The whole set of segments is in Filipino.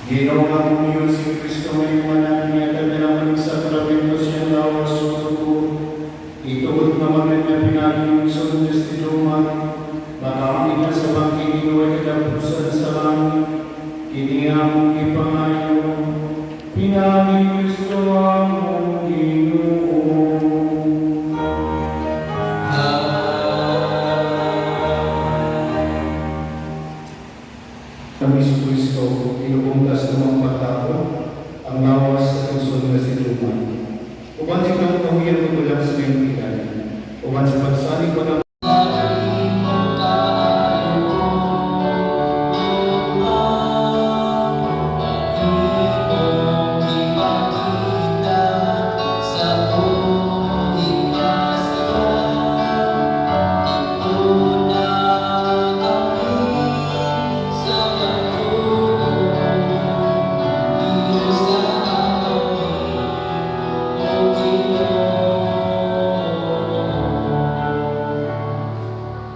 Ginoong Diyos si Kristo may manan niya kanyang sakramento siya lawas suko. Ituod naman niya pinaging sa Diyos ni Duman. Makamit na sa pagkiniway kadapusan sa langit. Kiniyang ipangayo. Pinaging Kristo ang Ginoo. Kami si Kristo, inubungkas ng mga pagtapon, ang lawas sa kusod na si Duman. Uban si kang pamilya ko lang sa kaibigan, uban sa pagsali ko ng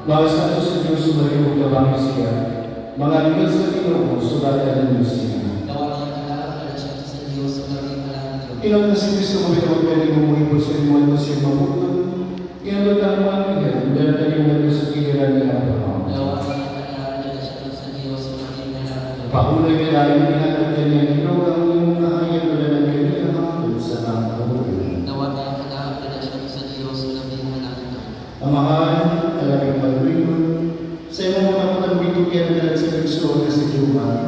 Bawas na sa Diyos sumaribog na bangin siya, mga Diyos sa Ginoo, sulatan ng Diyos niya. Ilang na si Kristo mabitawag pwede mumuhipon sa imuan na siya mabuton, ilang na naman niya, dahil na rin na sa kiliran niya ang pahang. Pakulay niya dahil niya at kanyang Ginoo ang iyong nahayag na lang kanya hanggang sa nakabuhin. Amahan, talaging malulingon, sa iyong mga mga bitugyan na sa Kristo na si Duman,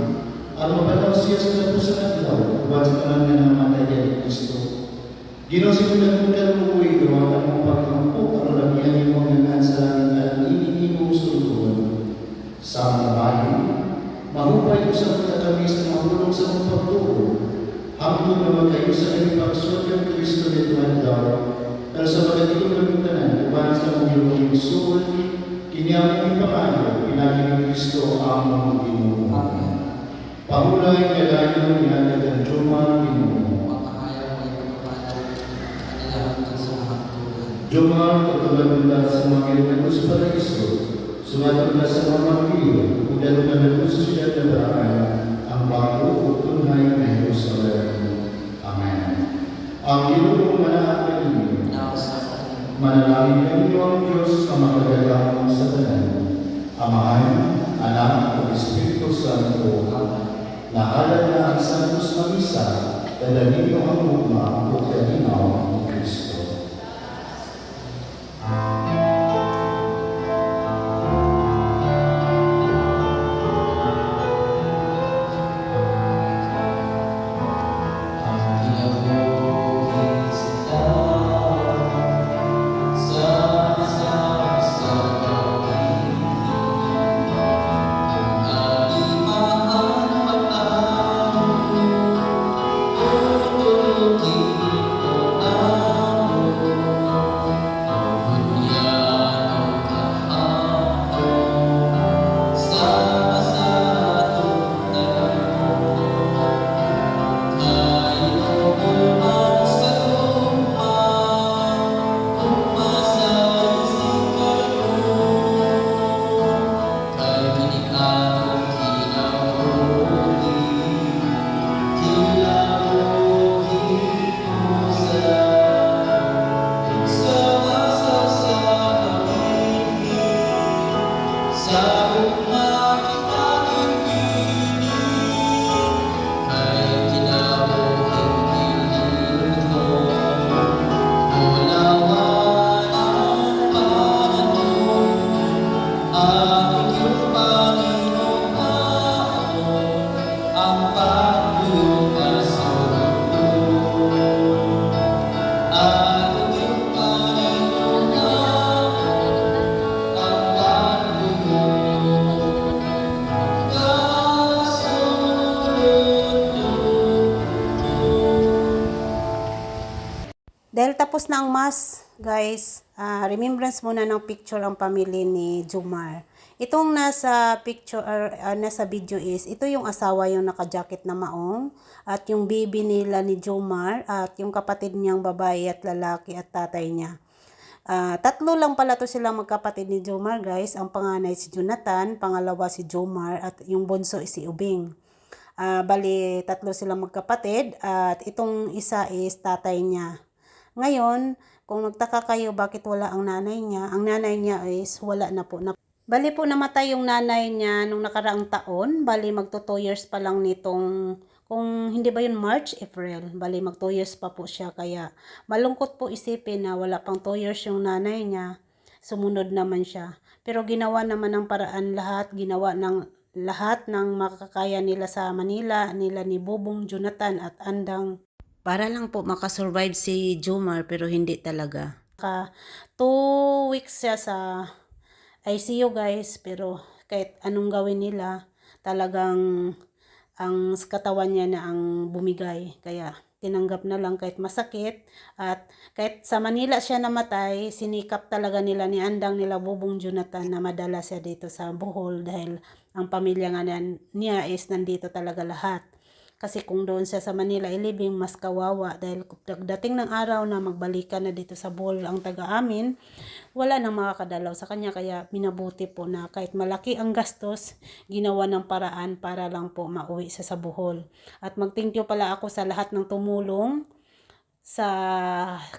at mapataw siya sa lapusan at law, ubat sa kalang na namatay ni Kristo. Ginoo si Kudan Uwi, gawa ng pagkampok, ang lagyan mo ng sa langit at iningi mong sultuan. Sa mga bayan, mahupay ko sa pagkatamis na mahulog sa mga pagturo, hanggang naman kayo sa kanyang pagsuot ng Kristo ni Tuhan daw, pero sa pagkatilo ng tanan, uban sa mga yung Sul, kinyang ipapayo, pinagin ng Kristo ang mga Ginoo. Pahulay niya dahil niya ng Duman Ginoo. Duman, pagkaban nila sa mga ginagos sa Paraiso, sumatag na sa mga magpiliw, kung dalo na nagos siya na barangay, ang bago o tunay na Jerusalem. Amen. Ang Ginoo manahat ng inyo. Manalangin ninyo ang Diyos ang makagalahan sa tanan. Amahan, Anak, at Espiritu Santo. Nahalal na ang Santos Mamisa, dala ninyo ang ugma o kalinaw ni Kristo. Oh, Tapos na ang mass, guys. Remembrance muna ng picture ang pamilya ni Jomar. Itong nasa picture nasa video is ito yung asawa yung naka-jacket na maong at yung baby nila ni Jomar at yung kapatid niyang babae at lalaki at tatay niya. Tatlo lang pala to silang magkapatid ni Jomar, guys. Ang panganay si Jonathan, pangalawa si Jomar at yung bunso is si Ubing. Bali, tatlo silang magkapatid at itong isa is tatay niya. Ngayon, kung nagtaka kayo bakit wala ang nanay niya is wala na po. Bali po namatay yung nanay niya nung nakaraang taon. Bali magto 2 years pa lang nitong, kung hindi ba yun March, April. Bali mag 2 years pa po siya. Kaya malungkot po isipin na wala pang 2 years yung nanay niya. Sumunod naman siya. Pero ginawa naman ng paraan lahat. Ginawa ng lahat ng makakaya nila sa Manila. Nila ni Bobong, Jonathan at Andang. Para lang po makasurvive si Jomar pero hindi talaga. 2 weeks siya sa ICU, guys, pero kahit anong gawin nila, talagang ang katawan niya na ang bumigay. Kaya tinanggap na lang kahit masakit. At kahit sa Manila siya namatay, sinikap talaga nila ni Andang, nila Bobong, Jonathan na madala siya dito sa Bohol dahil ang pamilya nga niya is nandito talaga lahat. Kasi kung doon siya sa Manila ilibing, mas kawawa dahil pagdating ng araw na magbalikan na dito sa Bohol ang taga-amin, wala nang makakadalaw sa kanya. Kaya minabuti po na kahit malaki ang gastos, ginawa ng paraan para lang po mauwi siya sa Bohol. At mag-thank you pala ako sa lahat ng tumulong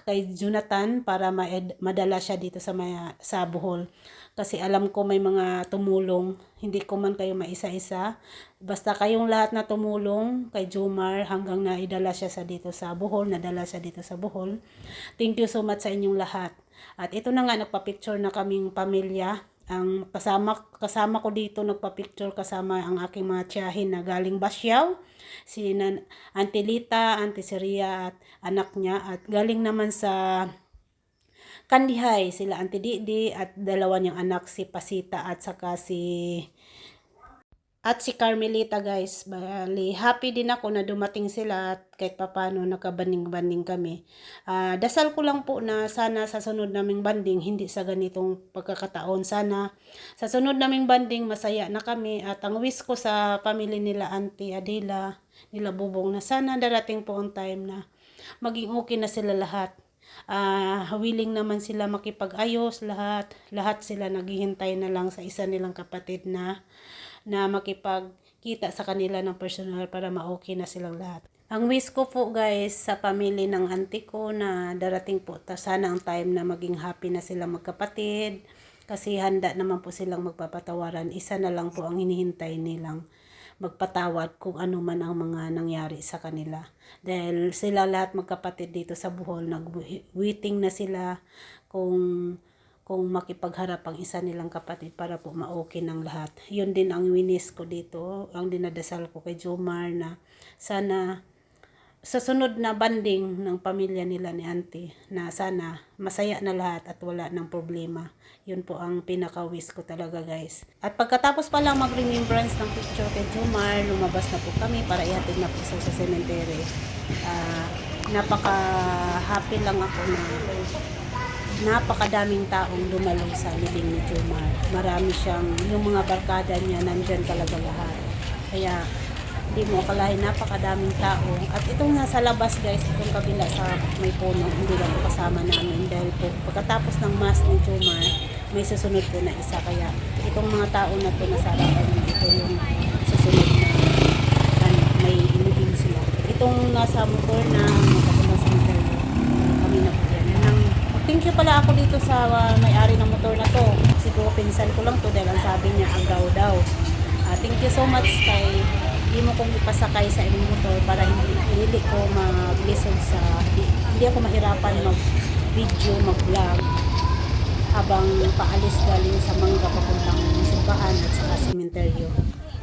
kay Jonathan para madala siya dito sa Bohol. Kasi alam ko may mga tumulong, hindi ko man kayo maisa-isa. Basta kayong lahat na tumulong kay Jomar hanggang naidala siya dito sa Bohol, nadala siya dito sa Bohol. Thank you so much sa inyong lahat. At ito na nga, nagpa-picture na kaming pamilya. Ang kasama ko dito nagpa-picture kasama ang aking mga tiyahin na galing Basyaw, si Auntie Lita, Auntie Seria at anak niya, at galing naman sa Kandihay sila Auntie Didi at dalawa niyang anak, si Pasita at saka si Carmelita, guys. Bali, happy din ako na dumating sila at kahit papano nakabanding-banding kami. Dasal ko lang po na sana sa sunod naming banding, hindi sa ganitong pagkakataon. Sana sa sunod naming banding, masaya na kami. At ang wish ko sa pamilya nila Auntie Adela, nila Bubong, na sana darating po ang time na maging okay na sila lahat. Willing naman sila makipag-ayos, lahat sila naghihintay na lang sa isa nilang kapatid na makipagkita sa kanila ng personal para ma-okay na silang lahat. Ang wish ko po, guys, sa pamilya ng auntie ko na darating po sana ang time na maging happy na sila magkapatid, kasi handa naman po silang magpapatawaran. Isa na lang po ang hinihintay nilang magpatawad kung ano man ang mga nangyari sa kanila. Dahil sila lahat magkapatid dito sa Bohol, nag-waiting na sila kung makipagharap ang isa nilang kapatid para po ma-okay ng lahat. Yun din ang winis ko dito, ang dinadasal ko kay Jomar na sana sa sunod na banding ng pamilya nila ni auntie, na sana masaya na lahat at wala ng problema. Yun po ang pinaka-wish ko talaga, guys. At pagkatapos pa lang mag-remembrance ng picture kay Jomar, lumabas na po kami para ihatid na po sa cemetery. Napaka-happy lang ako na napakadaming taong dumalong sa libing ni Jomar. Marami siyang, yung mga barkada niya, nandyan talaga lahat. Kaya hindi mo akalain, napakadaming tao. At itong nasa labas, guys, itong kabila sa may puno, hindi lang po kasama namin dahil po pagkatapos ng mass ni Jomar, may susunod po na isa. Kaya itong mga tao na po nasa harapan, ito yung susunod na may inubing sila. Itong nasa motor na magkapunta sa interview, kami na po yan. Thank you pala ako dito sa may-ari ng motor na to. Siguro pinsan ko lang to dahil ang sabi niya agaw daw. Thank you so much kay hindi mo kong ipasakay sa inyong motor para hindi ko mag-listen hindi ako mahirapan mag-video, mag-vlog habang paalis galing sa Mangga papuntang simbahan at saka sementeryo.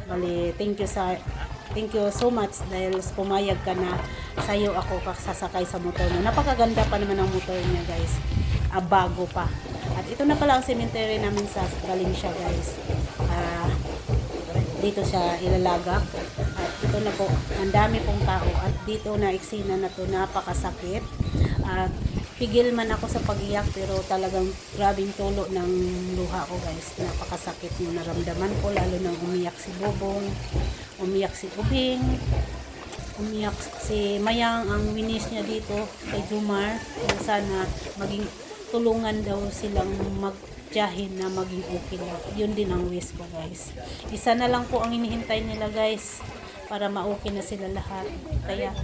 Bali, thank you so much dahil pumayag ka na sa'yo ako sasakay sa motor mo. Napakaganda pa naman ang motor niya, guys. Bago pa. At ito na pala ang cemetery namin sa Valencia, guys. Dito siya ilalagak. At ito na po, ang dami pong tao. At dito na eksena na to, napakasakit. pigil man ako sa pag-iyak, pero talagang grabing tulo ng luha ko guys. Napakasakit yung naramdaman ko, lalo nang umiyak si Bobong, umiyak si Ubing, umiyak si Mayang. Ang winis niya dito kay Jomar, na sana maging tulungan daw silang magtiyahin na maging okay lang. Yun din ang wish ko guys. Isa na lang po ang hinihintay nila guys para ma-okay na sila lahat. Kaya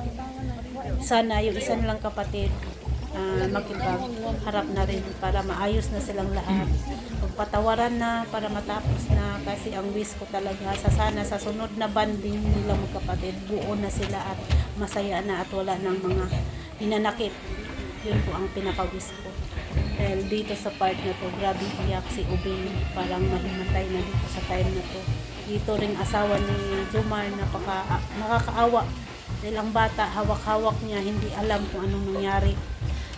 sana yung isa nilang kapatid makipagharap na rin para maayos na silang lahat. Magpatawaran na para matapos na, kasi ang wish ko talaga sana sa sunod na banding nila magkapatid, buo na sila at masaya na at wala ng mga hinanakit. Yun po ang pinaka-wish ko. Dahil dito sa part na to, grabe iyak si Ubing, parang mahimatay na dito sa time na to. Dito ring asawa ni Jomar, nakakaawa. Dahil ang bata, hawak-hawak niya, hindi alam kung anong nangyari.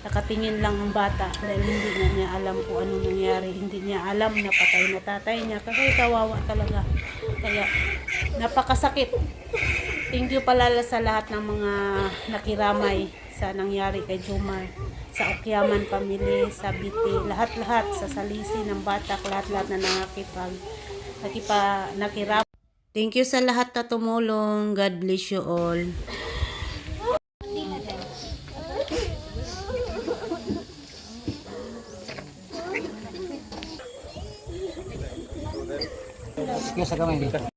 Nakatingin lang ang bata dahil hindi niya alam kung anong nangyari. Hindi niya alam na patay na tatay niya. Kasi kawawa talaga. Kaya napakasakit. Thank you palala sa lahat ng mga nakiramay sa nangyari kay Jomar. Sa Okyaman family, sa Biti, lahat-lahat, sa Salisi ng Batak, lahat-lahat na nakiramay. Thank you sa lahat na tumulong. God bless you all. Sige sa kamay.